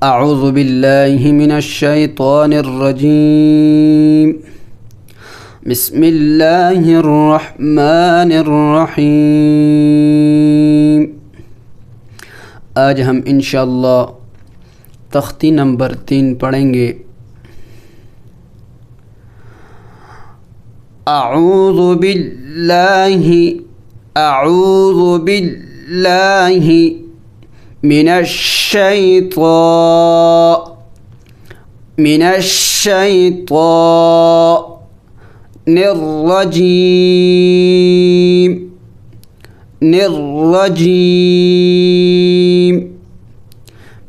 अऊज़ु बिल्लाहि मिनश्शैतानिर्रजीम। बिस्मिल्लाहिर्रहमानिर्रहीम। आज हम इंशाअल्लाह तख्ती नंबर 3 पढ़ेंगे। अऊज़ु बिल्लाहि मिनश्शैतानिर्रजीम।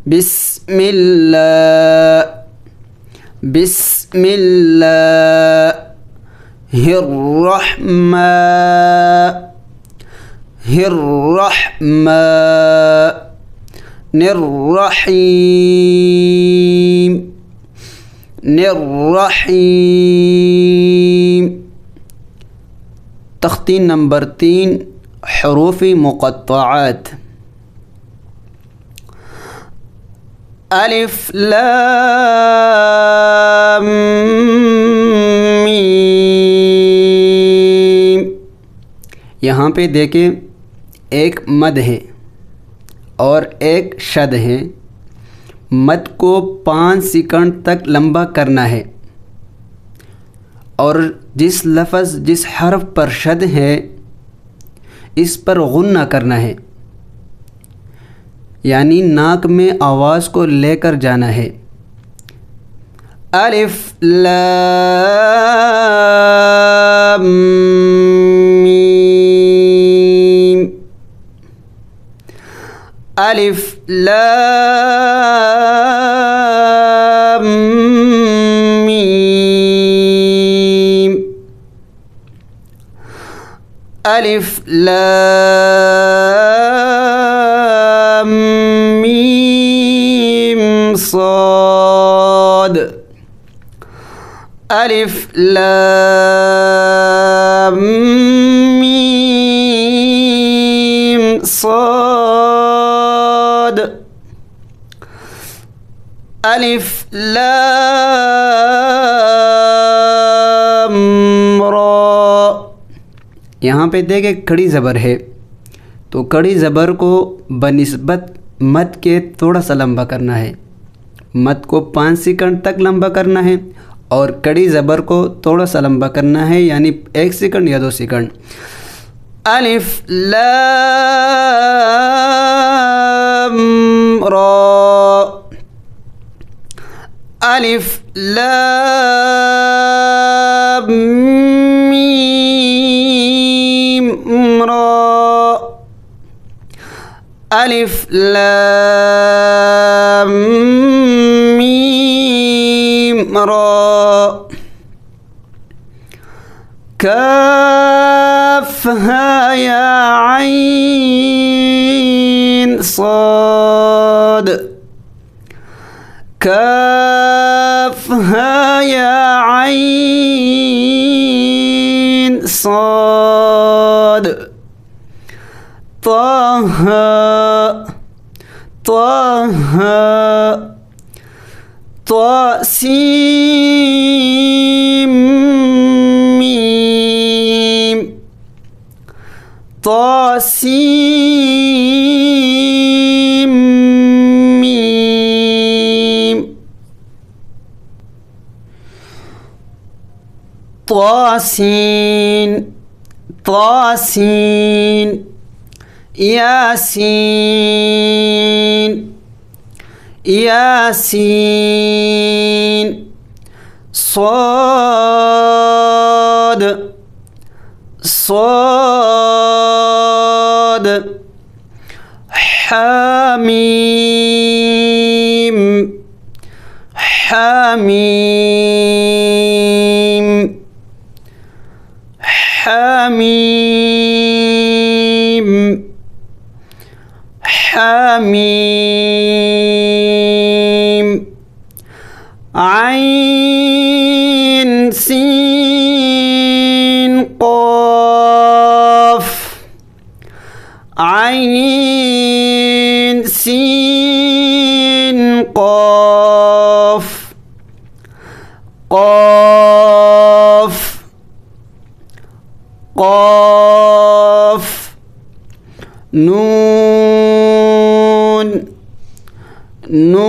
बिस्मिल्लाहिर्रहमानिर्रहीम। तख्ती नंबर 3 हुरूफ़ मुक़त्तआत। अलिफ लाम मीम। यहाँ पे देखें, एक मद है और एक शद है। मद को 5 सेकंड तक लंबा करना है और जिस लफ्ज़ जिस हर्फ पर शद है इस पर गुन्ना करना है, यानी नाक में आवाज़ को लेकर जाना है। अलिफ लाम मीम। अलिफ लाम मीम। अलिफ लाम मीम साद। अलिफ लाम मीम साद। अलिफ लाम रा। यहाँ पे देखे कड़ी ज़बर है, तो कड़ी ज़बर को बनिस्बत मद के थोड़ा सा लंबा करना है। मद को 5 सेकंड तक लंबा करना है और कड़ी ज़बर को थोड़ा सा लंबा करना है, यानी 1 सेकंड या 2 सेकंड। अलिफ लाम रा। अलिफ लाम मीम रा। अलिफ लाम मीम रा। काफ हा या आइन साद। काफ हा या आइन साद। ताहा ताहा तासीम मीम। तासीम मीम। तासीन तासीन। यासीन यासीन। साद साद। हामीम हामीम हामीम हामीम। आइन सीन क़ाफ। आइन सीन क़ाफ़ क़ाफ़ क़ाफ़। नून नून।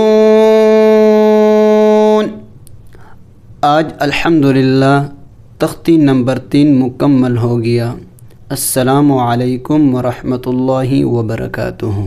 आज अल्हम्दुलिल्लाह तख्ती नंबर 3 मुकम्मल हो गया। अस्सलामु अलैकुम व रहमतुल्लाहि व बरकातुहू।